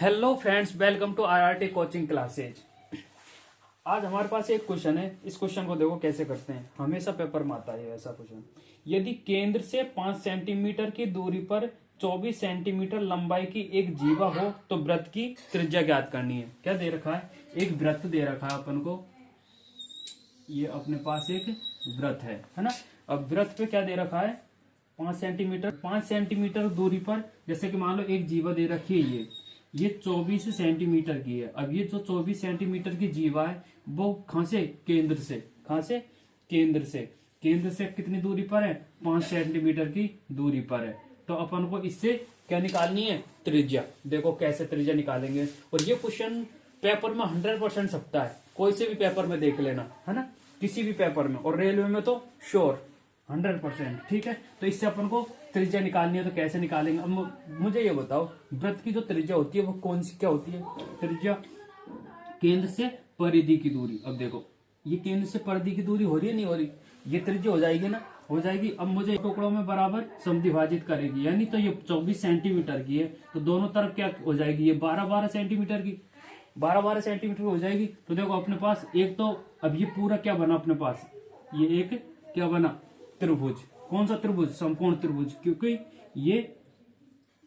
Hello friends, welcome to IRT coaching classes. आज हमारे पास एक क्वेश्चन है। इस क्वेश्चन को देखो कैसे करते हैं। हमेशा पेपर में आता है ऐसा क्वेश्चन। यदि केंद्र से 5 सेंटीमीटर की दूरी पर 24 सेंटीमीटर लंबाई की एक जीवा हो तो वृत्त की त्रिज्या ज्ञात करनी है। क्या दे रखा है? एक वृत्त दे रखा है अपन को। ये अपने पास एक वृत्त है ना। अब वृत्त पे क्या दे रखा है? 5 सेंटीमीटर दूरी पर, जैसे कि मान लो एक जीवा दे रखी है। ये 24 सेंटीमीटर की है। अब ये जो 24 सेंटीमीटर की जीवा है वो कहां से? केंद्र से। कहां से? केंद्र से। केंद्र से कितनी दूरी पर है? 5 सेंटीमीटर की दूरी पर है। तो अपन को इससे क्या निकालनी है? त्रिज्या। देखो कैसे त्रिज्या निकालेंगे। और ये क्वेश्चन पेपर में 100% सकता है। कोई से भी पेपर में देख लेना, है ना, किसी भी पेपर में। और रेलवे में तो श्योर 100%। ठीक है, तो इससे अपन को त्रिज्या निकालनी है। तो कैसे निकालेंगे? अब मुझे ये बताओ, वृत्त की जो त्रिज्या होती है वो कौन सी क्या होती है? त्रिज्या केंद्र से परिधि की दूरी। अब देखो ये केंद्र से परिधि की दूरी हो रही है, नहीं हो रही? ये त्रिज्या हो जाएगी ना, हो जाएगी। अब मुझे टुकड़ों में बराबर समद्विभाजित करेगी, यानी तो ये 24 सेंटीमीटर की है तो दोनों तरफ क्या हो जाएगी? ये 12-12 सेंटीमीटर की, 12-12 सेंटीमीटर हो जाएगी। तो देखो अपने पास एक तो अब ये पूरा क्या बना अपने पास? ये एक क्या बना? त्रिभुज। कौन सा त्रिभुज? समकोण त्रिभुज। क्योंकि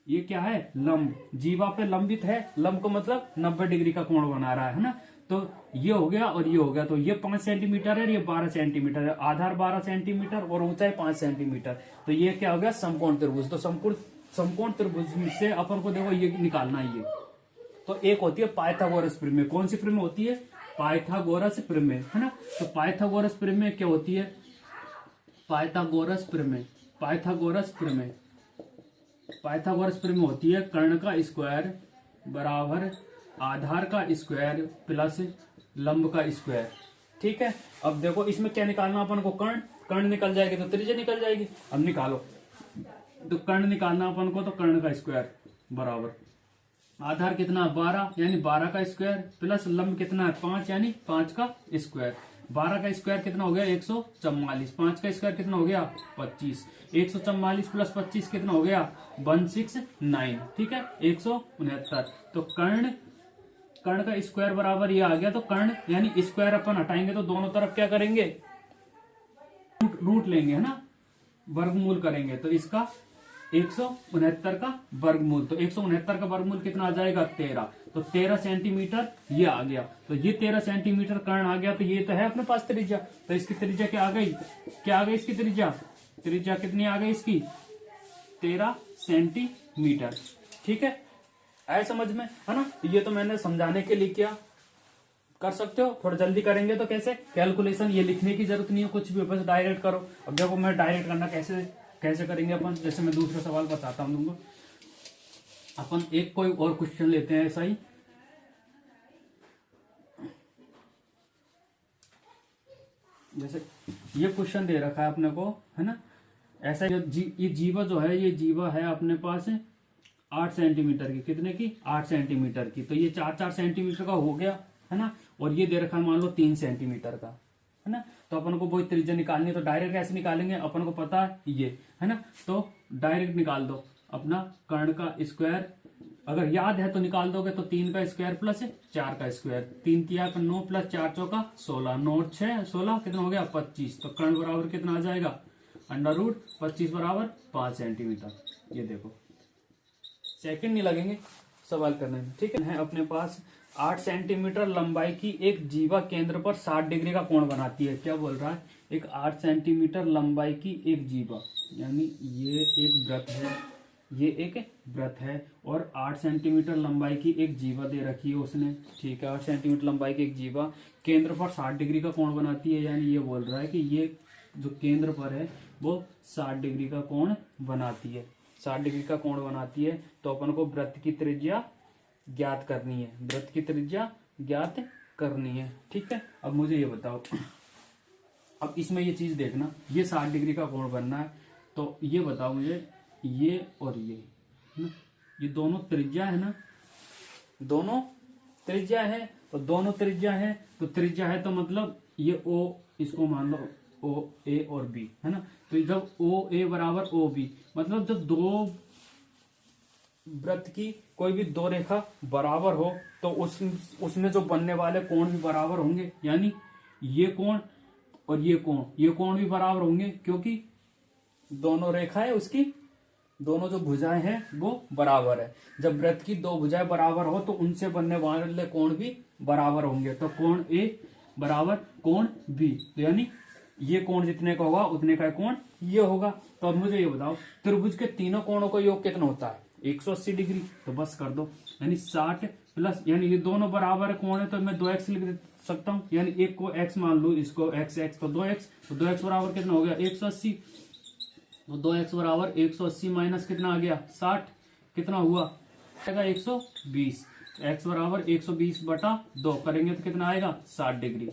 ये क्या है? लंब। जीवा पे लंबित है। लंब को मतलब 90 डिग्री का कोण बना रहा है ना। तो ये हो गया और ये हो गया। तो ये 5 सेंटीमीटर है, ये 12 सेंटीमीटर है। आधार 12 सेंटीमीटर और ऊंचाई 5 सेंटीमीटर। तो ये क्या हो गया? समकोण त्रिभुज। तो समकोण त्रिभुज से अपन को देखो ये निकालना है। ये तो एक होती है पाइथागोरस प्रमेय। कौन सी प्रमेय होती है? पाइथागोरस प्रमेय, है ना। तो पाइथागोरस प्रमेय क्या होती है? पाइथागोरस प्रमेय, पाइथागोरस प्रमेय, पाइथागोरस प्रमेय होती है कर्ण का स्क्वायर बराबर आधार का स्क्वायर प्लस लंब का स्क्वायर। ठीक है, अब देखो इसमें क्या निकालना अपन को? कर्ण। कर्ण निकल जाएगी तो त्रिज्या निकल जाएगी। अब निकालो। तो कर्ण निकालना अपन को, तो कर्ण का स्क्वायर बराबर आधार कितना? 12, यानी 12 का स्क्वायर प्लस लंब कितना है? 5, यानी 5 का स्क्वायर। 12 का स्क्वायर कितना हो गया? 144। 5 का स्क्वायर कितना हो गया? 25। 144 प्लस 25 कितना हो गया? 169। ठीक है, 169। तो कर्ण का स्क्वायर बराबर ये आ गया। तो कर्ण यानी स्क्वायर अपन हटाएंगे तो दोनों तरफ क्या करेंगे? रूट लेंगे, है ना, वर्गमूल करेंगे। तो इसका 169 का वर्गमूल। तो 169 का वर्गमूल कितना आ जाएगा? 13। तो 13 सेंटीमीटर ये आ गया। तो ये 13 सेंटीमीटर कर्ण आ गया। तो ये तो है अपने पास त्रिज्या। तो इसकी त्रिज्या क्या आ गई? क्या आ गई इसकी त्रिज्या? त्रिज्या कितनी आ गई इसकी? 13 सेंटीमीटर। ठीक है, आए समझ में, है ना। ये तो मैंने समझाने के लिए किया। कर सकते हो, थोड़ा जल्दी करेंगे तो कैसे? कैलकुलेशन ये लिखने की जरूरत नहीं है कुछ भी, बस डायरेक्ट करो। अब देखो मैं डायरेक्ट करना कैसे करेंगे अपन। जैसे मैं दूसरा सवाल बताता हूं तुमको। अपन एक कोई और क्वेश्चन लेते हैं ऐसा ही। जैसे ये क्वेश्चन दे रखा है अपने को, है ना। ऐसा ये जीवा जो है, ये जीवा है अपने पास 8 सेंटीमीटर की। कितने की? 8 सेंटीमीटर की। तो ये 4-4 सेंटीमीटर का हो गया, है ना। और ये दे रखा है मान लो 3 सेंटीमीटर का, है ना। तो अपन को वही त्रिज्या निकालनी है। तो डायरेक्ट ऐसे निकालेंगे, अपन को पता है ये, है ना। तो डायरेक्ट निकाल दो अपना कर्ण का स्क्वायर। अगर याद है तो निकाल दोगे। तो 3 का स्क्वायर प्लस 4 का स्क्वायर। 3 तिया का 9 प्लस 4 चौका 16। 9 6 16 कितना हो गया? 25। तो कर्ण बराबर कितना आ जाएगा? √25 बराबर 5 सेंटीमीटर। ये देखो सेकंड नहीं लगेंगे सवाल करने में। ठीक है, अपने पास 8 सेंटीमीटर लंबाई की एक जीवा केंद्र पर 60 डिग्री का कोण बनाती है। क्या बोल रहा है? एक 8 सेंटीमीटर लंबाई की एक जीवा, यानी ये एक वृत्त है, ये एक वृत्त है। और 8 सेंटीमीटर लंबाई की एक जीवा दे रखी है उसने। ठीक है, 8 सेंटीमीटर लंबाई की एक जीवा केंद्र पर 60 डिग्री का कोण बनाती है। यानी ये बोल रहा है कि ये जो केंद्र पर है वो 60 डिग्री का कोण बनाती है। 60 डिग्री का कोण बनाती है। तो अपन को वृत्त की त्रिज्या ज्ञात करनी है। वृत्त की त्रिज्या ज्ञात करनी है। ठीक है, अब मुझे ये बताओ। अब इसमें ये चीज देखना, ये 60 डिग्री का कोण बनना है। तो ये बताओ मुझे, ये और ये, है ना, ये दोनों त्रिज्या है ना। दोनों त्रिज्या है। तो दोनों त्रिज्या है तो त्रिज्या है तो मतलब ये O, इसको मान लो O A और B, है ना। तो जब O A बराबर O B, मतलब जब दो वृत्त की कोई भी दो रेखा बराबर हो तो उसमें जो बनने वाले कोण भी बराबर होंगे, यानी ये कोण और ये कोण भी बराबर होंगे, क्योंकि दोनों रेखाएं उसकी दोनों जो भुजाएं हैं वो बराबर है। जब वृत्त की दो भुजाएं बराबर हो तो उनसे बनने वाले कोण भी बराबर होंगे, तो कोण ए बराबर कोण बी, तो यानी ये कोण जितने का होगा उतने का कोण ये होगा। तो अब मुझे ये बताओ त्रिभुज के तीनों कोणों का योग कितना होता है? 180 डिग्री। तो बस कर दो, यानी 60 प्लस, यानी ये दोनों बराबर कोण है तो मैं 2x लिख सकता हूँ, यानी एक को x मान लू, इसको x तो 2x, तो 2x बराबर कितना हो गया? 180। तो 2x बराबर 180 माइनस कितना आ गया? 60, कितना हुआ? 120। x बराबर 120 बटा 2 करेंगे तो कितना आएगा? 60 डिग्री।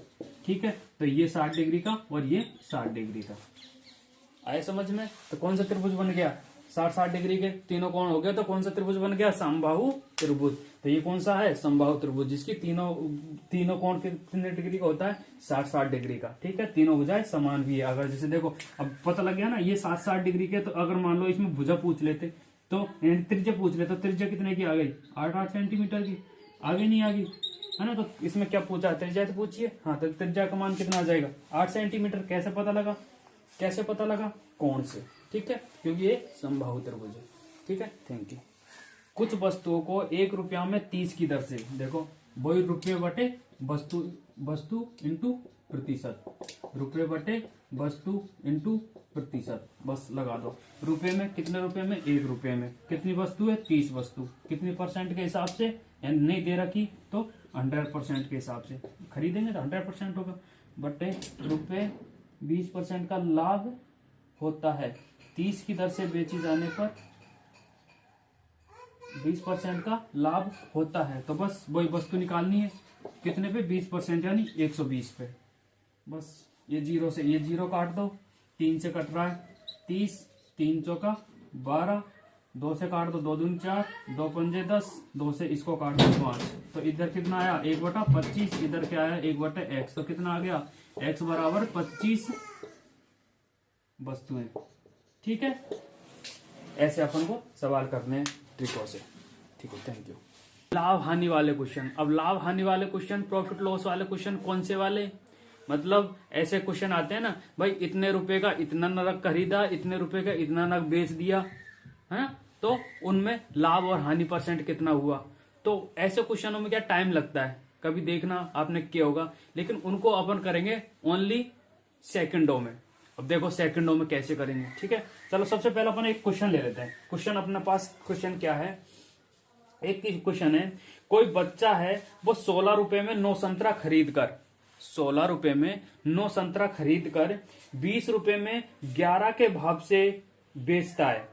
ठीक है, तो ये 60 डिग्री का और ये 60 डिग्री का आए समझ में। तो कौन सा त्रिभुज बन गया? 60-60 डिग्री के तीनों कोण हो गया, तो कौन सा त्रिभुज बन गया? समबाहु त्रिभुज। तो ये कौन सा है? समबाहु त्रिभुज, जिसकी तीनों कोण कितने डिग्री का होता है? 60-60 डिग्री का। ठीक है, तीनों भुजाएं समान भी है। अगर जैसे देखो अब पता लग गया ना ये 60-60 डिग्री के, तो अगर मान लो इसमें भुजा पूछ लेते तो त्रिज्या पूछ लेते, तो त्रिज्या कितने की आ गई? 8-8 सेंटीमीटर की। आगे नहीं आ गई है ना, तो इसमें क्या पूछा? त्रिज्या तो पूछिए। हाँ, तो त्रिज्या का मान कितना आ जाएगा? 8 सेंटीमीटर। कैसे पता लगा? कैसे पता लगा? कोण से। ठीक है, क्योंकि ये समबाहु त्रिभुज है। ठीक है, थैंक यू। कुछ वस्तुओं को 1 रुपया में 30 की दर से, देखो वही रुपये बटे वस्तु इंटू प्रतिशत, रुपये बटे वस्तु इंटू प्रतिशत, बस लगा दो। रुपये में कितने रुपए में? 1 रुपये में कितनी वस्तु है? 30 वस्तु। कितनी परसेंट के हिसाब से? यानी नहीं दे रखी तो 100% के हिसाब से खरीदेंगे तो 100% होगा, बटे रुपये 20% का लाभ होता है। 30 की दर से बेची जाने पर 20% का लाभ होता है, तो बस वही वस्तु निकालनी है। कितने पे? 20%, यानी 120 पे। बस ये जीरो से ये जीरो काट दो, 3 से कट रहा है 30, 3 चौका 12, 2 से काट दो 2 दूनी 4, 2 पंजे 10, 2 से इसको काट दो 5, तो इधर कितना आया? 1/25। इधर क्या आया? 1/x, तो कितना आ गया? x बराबर 25 वस्तुएं। ठीक है, ऐसे अपन को सवाल करने हैं ट्रिकों से। ठीक है, थैंक यू। लाभ हानि वाले क्वेश्चन। अब लाभ हानि वाले क्वेश्चन, प्रॉफिट लॉस वाले क्वेश्चन कौन से वाले? मतलब ऐसे क्वेश्चन आते हैं ना भाई, इतने रुपए का इतना नग खरीदा, इतने रुपए का इतना नग बेच दिया, है ना, तो उनमें लाभ और हानि परसेंट कितना हुआ। तो ऐसे क्वेश्चनों में क्या टाइम लगता है, कभी देखना आपने किया होगा, लेकिन उनको अपन करेंगे ओनली सेकंडों में। अब देखो सेकंडों में कैसे करेंगे। ठीक है, चलो सबसे पहले अपन एक क्वेश्चन ले लेते हैं। क्वेश्चन अपने पास क्वेश्चन क्या है? एक क्वेश्चन है, कोई बच्चा है वो 16 रुपए में 9 संतरा खरीद कर 16 रुपए में 9 संतरा खरीद कर 20 रुपए में 11 के भाव से बेचता है।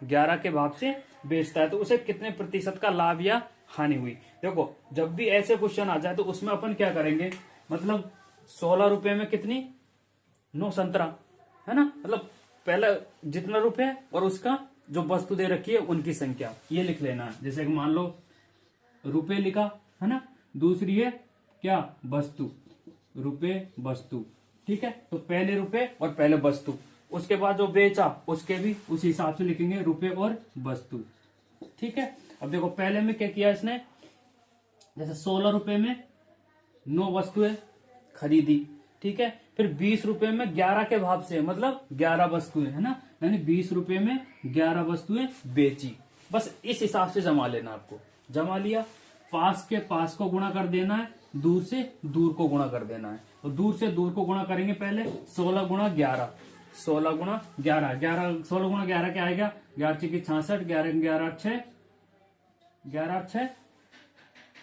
11 के भाव से बेचता है, तो उसे कितने प्रतिशत का लाभ या हानि हुई? देखो जब भी ऐसे क्वेश्चन आ जाए तो उसमें अपन क्या करेंगे, मतलब 16 रुपए में कितनी? 9 संतरा, है ना, मतलब पहला जितना रुपए और उसका जो वस्तु दे रखी है उनकी संख्या ये लिख लेना है। जैसे कि मान लो रुपए लिखा है ना, दूसरी है क्या? वस्तु, रुपए वस्तु। ठीक है, तो पहले रुपए और पहले वस्तु, उसके बाद जो बेचा उसके भी उसी हिसाब से लिखेंगे, रुपए और वस्तु। ठीक है, अब देखो पहले में क्या किया इसने, जैसे 16 रुपए में 9 वस्तुएं खरीदी। ठीक है, फिर 20 रुपए में 11 के भाव से, मतलब 11 वस्तुएं, है ना, यानी 20 रुपए में 11 वस्तुएं बेची। बस इस हिसाब से जमा लेना, आपको जमा लिया, पास के पास को गुणा कर देना है, दूर से दूर को गुणा कर देना है। तो दूर से दूर को गुणा करेंगे पहले, 16 गुणा 11, 16 गुणा 11, 16 गुणा 11 क्या आएगा? 11 की 66, 11 6, 11 6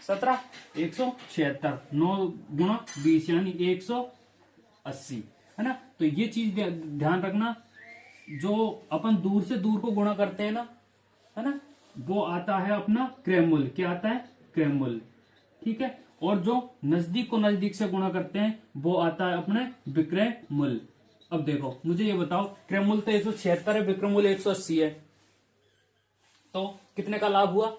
17, 176, 9 गुणा 20 यानी 180, है ना। तो ये चीज ध्यान रखना, जो अपन दूर से दूर को गुणा करते हैं ना, है ना, वो आता है अपना क्रय मूल्य। क्या आता है? क्रय मूल्य। ठीक है, और जो नजदीक को नजदीक से गुणा करते हैं वो आता है अपने विक्रय मूल्य। अब देखो मुझे ये बताओ, क्रय मूल्य तो 176 है, विक्रय मूल्य 180 है, तो कितने का लाभ हुआ?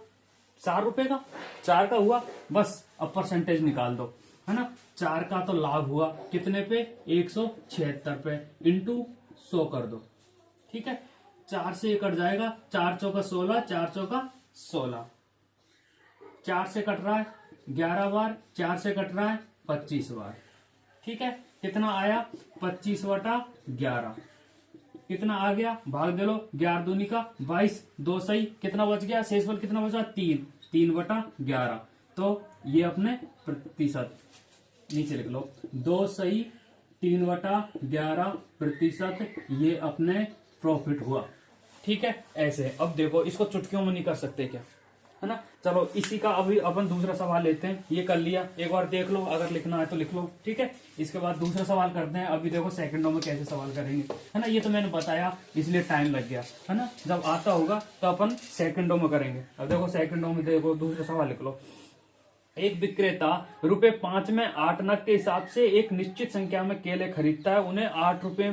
4 रुपए का, 4 का हुआ। बस अब परसेंटेज निकाल दो, है ना। 4 का तो लाभ हुआ कितने पे? 176 पे, इंटू 100 कर दो। ठीक है, 4 से कट जाएगा, 4 चौका 16, 4 चौका 16, 4 से कट रहा है 11 बार, 4 से कट रहा है 25 बार। ठीक है, कितना आया 25/11। कितना आ गया, भाग दे लो, 11 दूनी का 22, 2 सही, कितना बच गया, शेषफल कितना बचा 3, 3/11। तो ये अपने प्रतिशत नीचे लिख लो, 2 सही 3/11 प्रतिशत, ये अपने प्रॉफिट हुआ। ठीक है, ऐसे। अब देखो इसको चुटकियों में नहीं कर सकते क्या, है ना। चलो इसी का अभी अपन दूसरा सवाल लेते हैं। ये कर लिया, एक बार देख लो, अगर लिखना है तो लिख लो। ठीक है, इसके बाद दूसरा सवाल करते हैं। अभी देखो सेकंडों में कैसे सवाल करेंगे, है ना। ये तो मैंने बताया इसलिए टाइम लग गया, है ना। जब आता होगा तो अपन सेकंडों में करेंगे। अब देखो सेकंडों में देखो दूसरा सवाल लिख लो। एक विक्रेता ₹5 में 8 नग के हिसाब से एक निश्चित संख्या में केले खरीदता है, उन्हें ₹8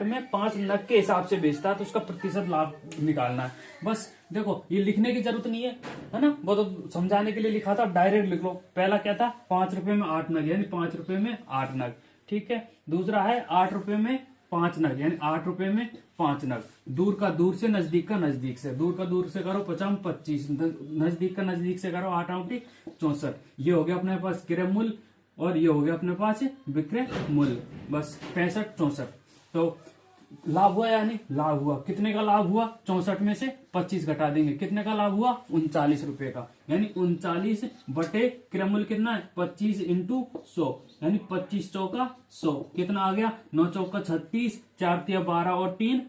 में 5 नग के हिसाब से बेचता है, तो उसका प्रतिशत लाभ निकालना है। बस देखो ये लिखने की जरूरत नहीं है ना, वो तो समझाने के लिए लिखा था, डायरेक्ट लिख लो। पहला क्या था, ₹5 में 8 नग, यानी ₹5 में 8 नग। ठीक है, दूसरा है ₹8 में 5 नग, यानी ₹8 में 5 नग। दूर का दूर से, नजदीक का नजदीक से, दूर का दूर से करो 50 25, नजदीक का नजदीक से करो 8 8 64। ये हो गया अपने पास क्रय मूल्य और ये हो गया अपने पास विक्रय मूल्य। बस 65 64। तो लाभ हुआ या नहीं, लाभ हुआ। कितने का लाभ हुआ, 64 में से 25 घटा देंगे, कितने का लाभ हुआ, ₹39 का। यानी 39 बटे क्रय मूल्य कितना है, 25 × 100, यानी 25 चौका 100। कितना आ गया, 9 चौका 36, 4 तिया 12 और 3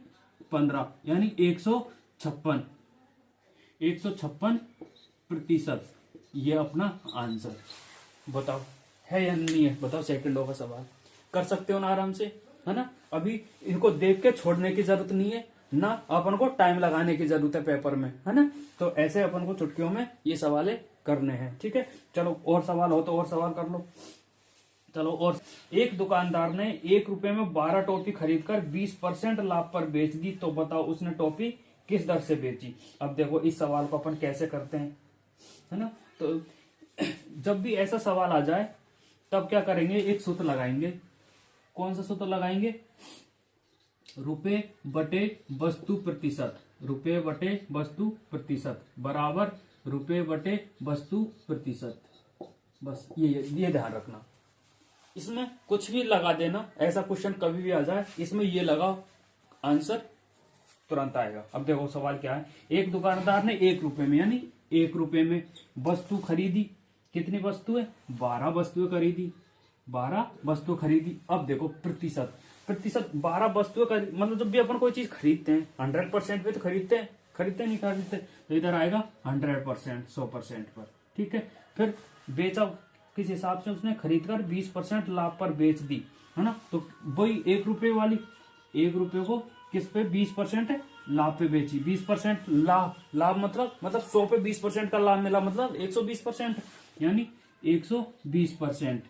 15, यानी 156 प्रतिशत। ये अपना आंसर। बताओ है या नहीं है, बताओ। सेकंडों का सवाल कर सकते हो ना आराम से, है ना। अभी इनको देख के छोड़ने की जरूरत नहीं है ना, अपन को टाइम लगाने की जरूरत है पेपर में, है ना। तो ऐसे अपन को चुटकियों में ये सवाल करने हैं। ठीक है, चलो और सवाल हो तो और सवाल कर लो। चलो और, एक दुकानदार ने ₹1 में 12 टॉफी खरीदकर 20% लाभ पर बेच दी, तो बताओ उसने टॉफी किस दर से बेची। अब देखो इस सवाल को अपन कैसे करते हैं, है ना। तो जब भी ऐसा सवाल आ जाए तब क्या करेंगे, एक सूत्र लगाएंगे। कौन सा सूत्र लगाएंगे, रुपए बटे वस्तु प्रतिशत। रुपए बटे वस्तु प्रतिशत बराबर रुपए बटे वस्तु प्रतिशत। बस ये ध्यान रखना, इसमें कुछ भी लगा देना। ऐसा क्वेश्चन कभी भी आ जाए, इसमें ये लगाओ, आंसर तुरंत आएगा। अब देखो सवाल क्या है, एक दुकानदार ने ₹1 में, यानी ₹1 में वस्तु खरीदी। कितनी वस्तु है, 12 वस्तुएं खरीदी, 12 वस्तु खरीदी। अब देखो प्रतिशत, प्रतिशत 12 वस्तुएं मतलब जब भी अपन कोई चीज खरीदते हैं 100% पे तो खरीदते हैं, नहीं खरीदते, तो इधर आएगा 100%, 100% पर। ठीक है, फिर बेचा किस हिसाब से, उसने खरीदकर 20% लाभ पर बेच दी, है ना। तो वही ₹1 वाली, ₹1 को किस पे, 20% लाभ पे बेची। 20% लाभ मतलब 100 पे 20% का लाभ मिला, मतलब 120%, यानी 120%।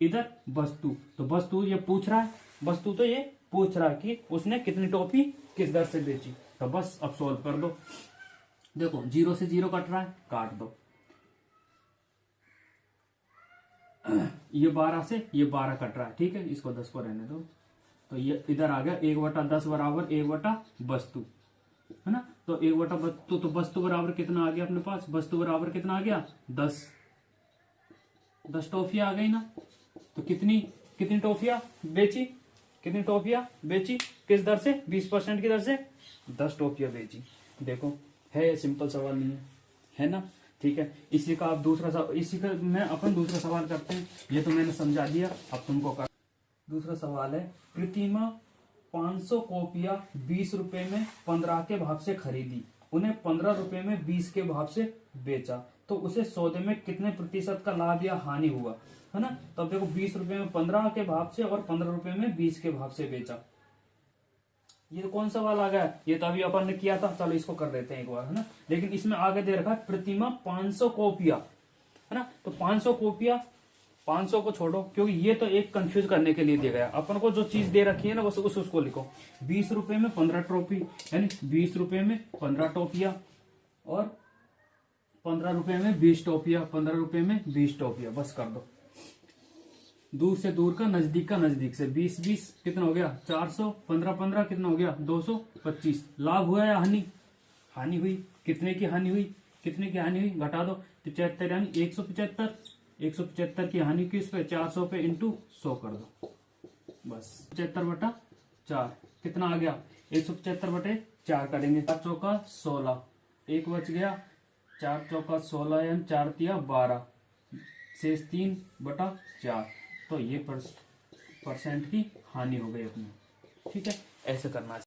इधर वस्तु, तो वस्तु ये पूछ रहा है, वस्तु तो ये पूछ रहा है कि उसने कितनी टॉफी किस दर से बेची। तो बस अब सोल्व कर दो। देखो 0 से 0 कट रहा है, काट दो। ये 12 से ये 12 कट रहा है, ठीक है, इसको 10 को रहने दो। तो ये इधर आ गया 1/10 बराबर 1/ वस्तु, है ना। तो 1/ वस्तु, तो वस्तु बराबर कितना आ गया अपने पास, वस्तु बराबर कितना आ गया, 10 टॉफियां आ गई ना। तो कितनी टॉफियां बेची, किस दर से, 20% की दर से 10 टॉफियां बेची। देखो है सिंपल सवाल नहीं है ना। ठीक है, इसी का मैं अपन दूसरा सवाल करते हैं। ये तो मैंने समझा दिया, अब तुमको कर। दूसरा सवाल है, प्रतिमा 500 कॉपियां ₹20 में 15 के भाव से खरीदी, उन्हें ₹15 में 20 के भाव से बेचा, तो उसे सौदे में कितने प्रतिशत का लाभ या हानि हुआ, है ना। तो अब देखो ₹20 में 15 के भाव से और ₹15 में 20 के भाव से बेचा। ये कौन सा सवाल आ गया, ये तो अभी अपन ने किया था। चलो इसको कर देते हैं एक बार, है ना। लेकिन इसमें आगे दे रखा है प्रतिमा 500 कॉपियां, है ना। तो 500 कॉपियां, 500 को छोड़ो, क्योंकि ये तो एक कंफ्यूज करने के लिए दिया गया। अपन को जो चीज दे रखी है ना बस उसको लिखो। ₹20 में 15 टॉफी, यानी ₹20 में 15 टॉफियां और ₹15 में 20 टॉफियां, ₹15 में 20 टॉफियां, बस कर दो। दूर से दूर का नजदीक से 20 20 कितना हो गया, 400, 15 15 कितना हो गया, 225। लाभ हुआ या हानि, हानि हुई। कितने की हानि हुई? कितने की हानि हुई घटा दो। 75 यानी 175। 175 की हानि किस पे? 400 पे इंटू 100 कर दो बस। 75/4 कितना आ गया? 175/4 करेंगे। 4 चौका 16, एक बच गया। 4 चौका 16 यानी 4 तिया 12, शेष 3/4। तो ये परसेंट की हानि हो गई अपनी। ठीक है, ऐसे करना है।